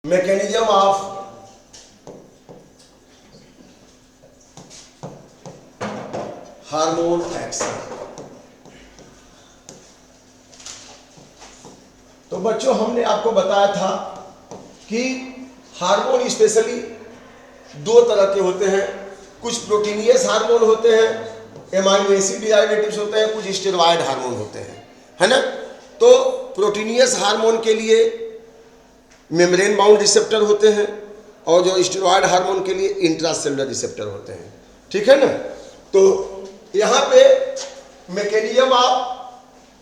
Mechanism of hormone action. तो बच्चों हमने आपको बताया था कि हार्मोन स्पेशली दो तरह के होते हैं, कुछ प्रोटीनियस हार्मोन होते हैं, एमाइनो एसिड डेरिवेटिव्स होते हैं, कुछ स्टेरॉयड हार्मोन होते हैं, है ना। तो प्रोटीनियस हार्मोन के लिए मेम्ब्रेन बाउंड रिसेप्टर होते हैं और जो स्टेरॉयड हार्मोन के लिए इंट्रासेलुलर रिसेप्टर होते हैं, ठीक है ना। तो यहाँ पे mechanism of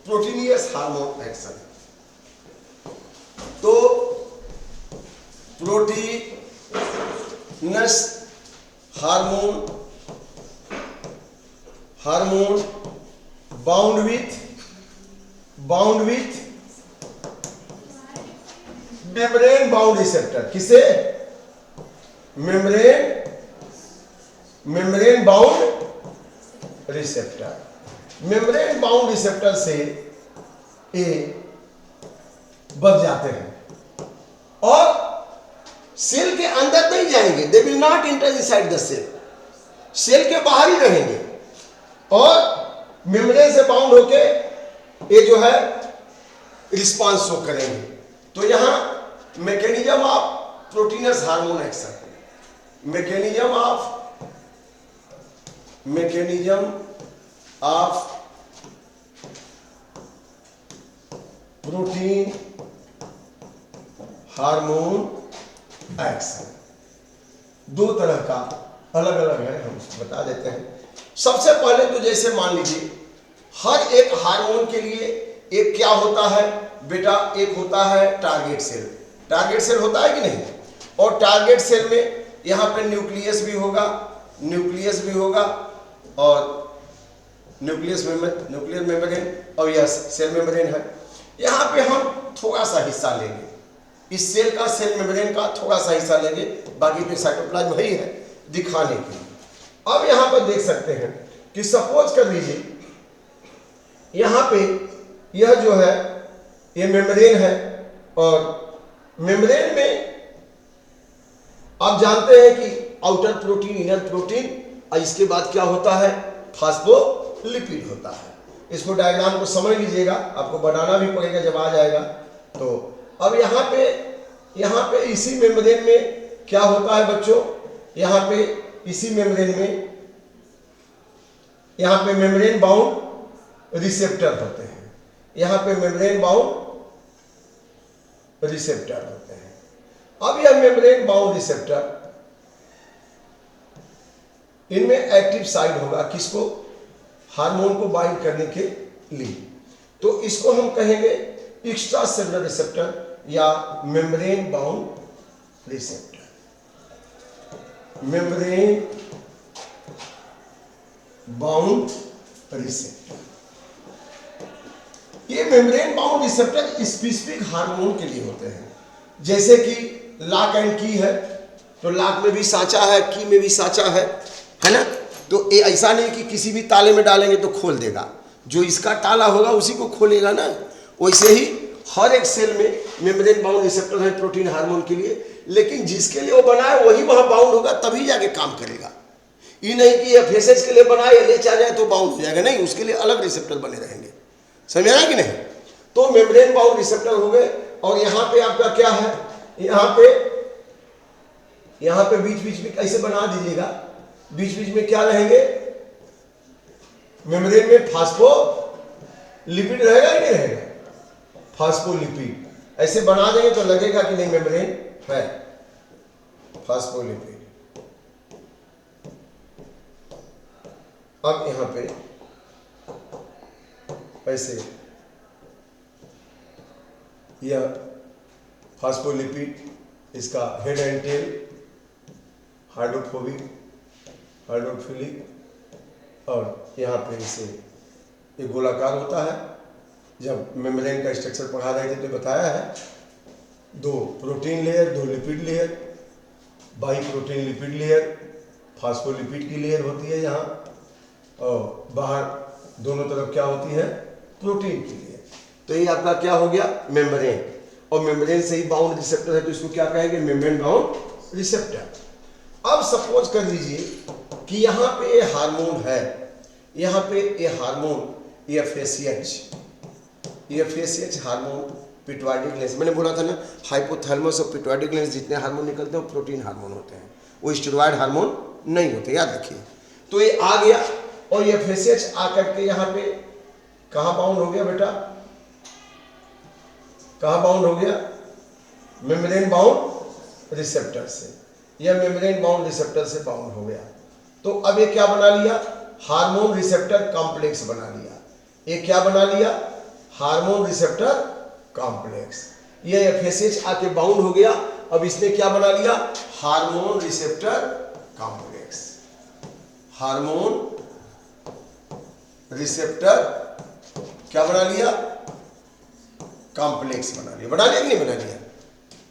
proteinous hormone action, तो proteinous hormone bound with membrane bound receptor, किसे membrane bound receptor, membrane bound receptor से ये बच जाते हैं और सेल के अंदर नहीं जाएंगे, they will not enter inside the cell, cell के बाहर ही रहेंगे और मेम्ब्रेन से बाउंड होके ये जो है रिस्पांस शो करेंगे। तो यहां mechanism of proteins hormone action, mechanism of protein hormone action दो तरह का अलग अलग है, हम बता देते हैं। सबसे पहले तो जैसे मान लीजिए हर एक हार्मोन के लिए एक क्या होता है बेटा, एक होता है टारगेट सेल, टारगेट सेल होता है कि नहीं, और टारगेट सेल में यहाँ पे न्यूक्लियस भी होगा और न्यूक्लियर मेम्ब्रेन और यह सेल मेम्ब्रेन है। यहाँ पे हम थोड़ा सा हिस्सा लेंगे, इस सेल का, सेल मेम्ब्रेन का थोड़ा सा हिस्सा लेंगे, बाकी तो साइटोप्लाज्म वही है दिखाने के लिए। अब यहाँ पर देख सकते हैं कि सपोज कर लीजिए यहाँ पे यह जो है ये मेम्ब्रेन है और मेम्ब्रेन में आप जानते हैं कि आउटर प्रोटीन, इनर प्रोटीन, और इसके बाद क्या होता है, फास्फोलिपिड होता है। इसको डायग्राम को समझ लीजिएगा, आपको बनाना भी पड़ेगा जब आ जाएगा। तो अब यहाँ पे इसी मेम्ब्रेन में क्या होता है बच्चों, यहाँ पे इसी मेम्ब्रेन में यहाँ पे मेम्ब्रेन बाउंड रिसेप्टर होते हैं, यहाँ पे मेम्ब्रेन बाउंड रिसेप्टर होते हैं। अब यह मेम्ब्रेन बाउंड रिसेप्टर, इनमें एक्टिव साइड होगा, किसको, हार्मोन को बाइंड करने के लिए। तो इसको हम कहेंगे एक्स्ट्रा सेलुलर रिसेप्टर या membrane bound receptor, membrane bound receptor. ये membrane bound receptor specific hormone के लिए होते हैं, जैसे कि लॉक एंड की है, तो लॉक में भी सांचा है, की में भी सांचा है ना। तो ये ऐसा नहीं कि किसी भी ताले में डालेंगे तो खोल देगा, जो इसका ताला होगा उसी को खोलेगा ना। वैसे ही हर एक सेल में मेम्ब्रेन बाउंड रिसेप्टर है प्रोटीन हार्मोन के लिए, लेकिन जिसके लिए वो बनाए वही वहां बाउंड होगा, तभी जाके काम करेगा। ये नहीं कि एफएसएच के लिए बनाए एलएच आ जाए तो बाउंड हो जाएगा, नहीं, उसके लिए अलग रिसेप्टर बने रहेंगे, समझ आया कि नहीं। तो मेम्ब्रेन बाउंड रिसेप्टर हो गए। और यहाँ पे आपका क्या है, यहाँ पे बीच बीच में ऐसे बना दीजिएगा, बीच बीच में क्या रहेंगे, मेम्ब्रेन में फास्फोलिपिड रहेगा ही नहीं रहेगा, फास्फोलिपिड ऐसे बना देंगे तो लगेगा कि नहीं मेम्ब्रेन है, फास्फोलिपिड। अब यहां पे ऐसे यह फास्फोलिपिड, इसका head and tail, hydrophobic, hydrophilic, और यहाँ पे इसे एक गोलाकार होता है। जब मेम्ब्रेन का स्ट्रक्चर पढ़ा रहे थे तो बताया है, दो प्रोटीन लेयर, दो lipid layer, by protein lipid layer, phospholipid की लेयर होती है यहाँ, और बाहर दोनों तरफ क्या होती है, प्रोटीन की लेयर। तो ये आपका क्या हो गया, मेम्ब्रेन। और मेम्ब्रेन से ही बाउंड रिसेप्टर है तो इसको क्या कहेंगे, मेम्ब्रेन बाउंड रिसेप्टर। अब सपोज कर लीजिए कि यहाँ पे ये हार्मोन है, यहाँ पे ये hormone FSH hormone pituitary gland, मैंने बोला था ना हाइपोथैलेमस और पिट्यूटरी ग्लैंड जितने हार्मोन निकलते हैं वो प्रोटीन हार्मोन होते हैं, वो स्टेरॉयड हार्मोन नहीं होते, याद रखिए। तो ये आ गया और ये एफएसएच आकर के यहाँ पे कहाँ बाउंड हो गया बेटा, कहाँ बाउंड हो गया, मेम्ब्रेन बाउंड रिसेप्टर से, यह मेम्ब्रेन बाउंड रिसेप्टर से बाउंड हो गया। तो अब ये क्या बना लिया, हार्मोन रिसेप्टर कॉम्प्लेक्स बना लिया। ये क्या बना लिया, हार्मोन रिसेप्टर कॉम्प्लेक्स। ये एफएसएच आके बाउंड हो गया, अब इसने क्या बना लिया, hormone receptor complex, hormone receptor क्या बना लिया, कॉम्प्लेक्स बना लिया। बना लिया कि नहीं बना लिया,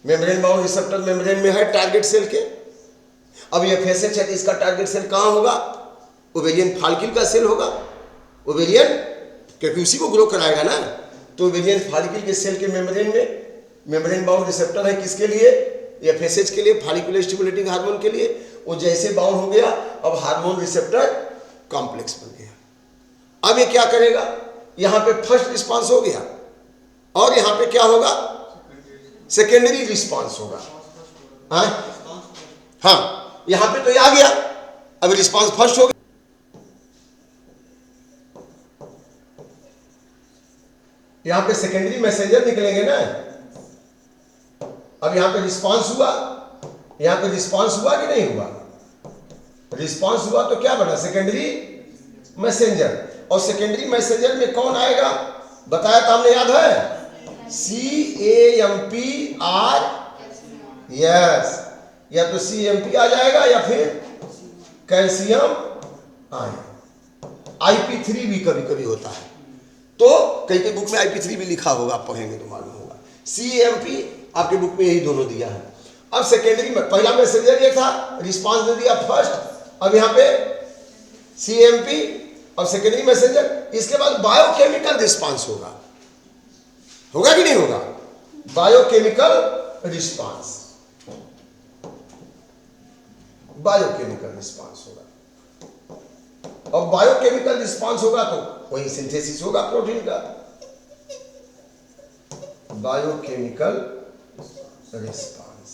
मेम्ब्रेन बाउंड रिसेप्टर मेम्ब्रेन में है टारगेट सेल के। अब ये एफएसएच है, इसका टारगेट सेल कहां होगा, ओवेरियन फॉलिकल का सेल होगा, ओवेरियन, क्योंकि उसी को ग्रो कराएगा ना। तो ओवेरियन फॉलिकल के सेल के मेम्ब्रेन में मेम्ब्रेन बाउंड रिसेप्टर है, किसके लिए, एफएसएच के लिए, फॉलिकुलर स्टिमुलेटिंग हार्मोन के लिए। वो जैसे बाउंड हो गया अब हार्मोन रिसेप्टर कॉम्प्लेक्स बन गया। अब ये क्या करेगा, यहां पे फर्स्ट रिस्पांस हो गया और यहां पे क्या होगा, सेकेंडरी रिस्पांस होगा। हाँ, यहां पे तो ये आ गया, अब रिस्पांस फर्स्ट हो गया, यहां पे सेकेंडरी मैसेंजर निकलेंगे ना। अब यहां पे रिस्पांस हुआ, यहां पे रिस्पांस हुआ कि नहीं हुआ, रिस्पांस हुआ तो क्या बना, सेकेंडरी मैसेंजर। और सेकेंडरी मैसेंजर में कौन आएगा, बताया था हमने, याद है, CAMPR, यस, या तो CMP आ जाएगा या फिर कैल्शियम आयन। IP3 भी कभी कभी होता है, तो कई कई बुक में IP3 भी लिखा होगा, आप पढ़ेंगे तो मालूम होगा। CAMP आपके बुक में यही दोनों दिया है। अब सेकेंडरी में पहला मैसेंजर ये था, रिस्पांस दे दिया फर्स्ट, अब यहां पे CAMP और सेकेंडरी मैसेंजर। इसके बाद बायोकेमिकल रिस्पांस होगा, होगा कि नहीं होगा, बायोकेमिकल रिस्पांस, बायोकेमिकल रिस्पांस होगा। और बायोकेमिकल रिस्पांस होगा तो वही सिंथेसिस होगा प्रोटीन का, बायोकेमिकल रिस्पांस।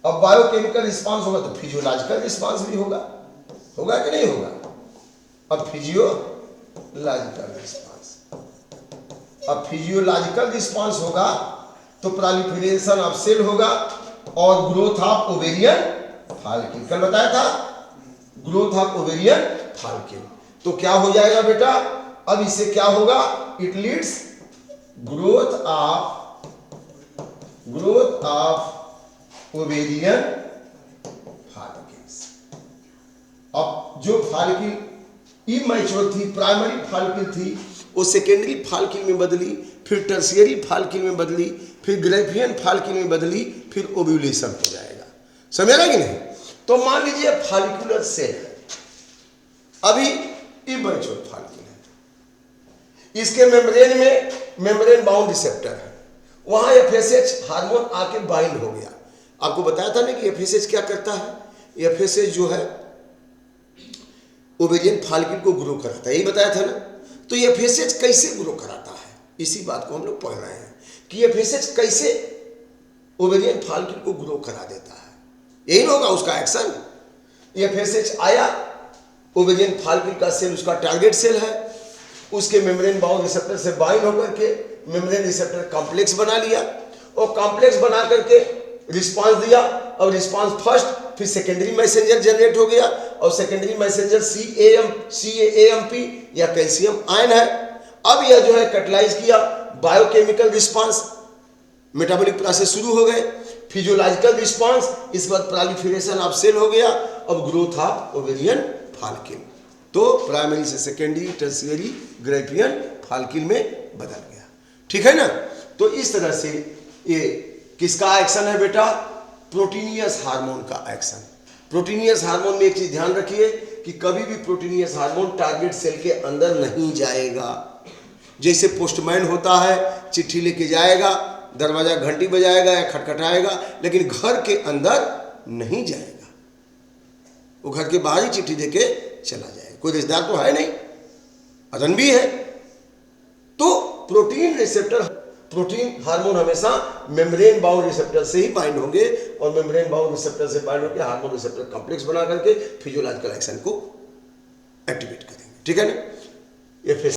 अब बायोकेमिकल रिस्पांस होगा तो फिजियोलॉजिकल रिस्पांस भी होगा, होगा कि नहीं होगा। अब फिजियोलॉजिकल रिस्पांस, अब फिजियोलॉजिकल रिस्पांस होगा तो प्रोलिफरेशन ऑफ सेल होगा और ग्रोथ ऑफ ओवेरियन फॉलिकल, कल बताया था, ग्रोथ ऑफ ओवेरियन फॉलिकल। तो क्या हो जाएगा बेटा, अब इससे क्या होगा, it leads growth of ovarian follicles. अब जो फॉलिकल इमैच्योर थी, प्राइमरी फॉलिकल थी, वो सेकेंडरी फॉलिकल में बदली, फिर टर्शियरी फॉलिकल में बदली, फिर ग्रेफियन फॉलिकल में बदली, फिर ओव्यूलेशन हो जाएगा। समझ रहे कि नहीं। तो मान लीजिए फॉलिकुलर सेल है, अभी इमैच्योर फॉलिकल है, इसके मेम्ब्रेन में मेम्ब्रेन बाउंड रिसेप्टर है, वहां एफएसएच हार्मोन आके बाइंड हो गया। आपको बताया था ना कि एफएसएच क्या करता है, एफएसएच जो है ओवेरियन फॉलिकल को ग्रो कराता है, यही बताया था ना। तो एफएसएच कैसे ग्रो कराता है, इसी बात को हम लोग पढ़ रहे हैं कि एफएसएच कैसे ओवेरियन फॉलिकल को ग्रो करा देता है, यही होगा उसका एक्शन। एफएसएच आया, ओवेरियन फॉलिकल का सेल उसका टारगेट सेल है, उसके मेम्ब्रेन बाउंड रिसेप्टर से बाइंड होकर के मेम्ब्रेन रिसेप्टर कॉम्प्लेक्स बना लिया और कॉम्प्लेक्स बना करके रिस्पांस दिया। अब रिस्पांस फर्स्ट, फिर सेकेंडरी मैसेंजर जनरेट हो गया और सेकेंडरी मैसेंजर CAMP या कैल्शियम आयन है। अब यह जो है कैटलाइज किया, बायोकेमिकल रिस्पांस, मेटाबॉलिक प्रोसेस शुरू हो गए, फिजियोलॉजिकल रिस्पांस, इस बाद प्रोलिफरेशन ऑफ सेल हो गया, अब ग्रोथ ऑफ ओवेरियन फॉलिकल। तो प्राइमरी से सेकेंडरी, टर्शियरी, ग्रेफियन फॉलिकल में बदल गया, ठीक है ना। तो इस तरह से ये किसका एक्शन है बेटा, प्रोटीनियस हार्मोन का एक्शन। प्रोटीनियस हार्मोन में एक चीज ध्यान रखिए कि कभी भी प्रोटीनियस हार्मोन टारगेट सेल के अंदर नहीं जाएगा। जैसे पोस्टमैन होता है, चिट्ठी लेके जाएगा, दरवाजा घंटी बजाएगा या खटखटाएगा, लेकिन घर के अंदर नहीं जाएगा। वो घर के बाहर ही चिट्ठी देके चला जाएगा। कोई रिश्तेदार तो है नहीं, अजनबी है। तो प्रोटीन रिसेप्टर, प्रोटीन हार्मोन हमेशा मेम्ब्रेन बाउंड रिसेप्टर से ही बाइंड होंगे और मेम्ब्रेन बाउंड रिसेप्टर से बाइंड होकर हार्मोन रिसेप्टर कॉम्प्लेक्स बना करके फिजियोलॉजिकल एक्शन को एक्टिवेट करेंगे। ठीक है ना। ये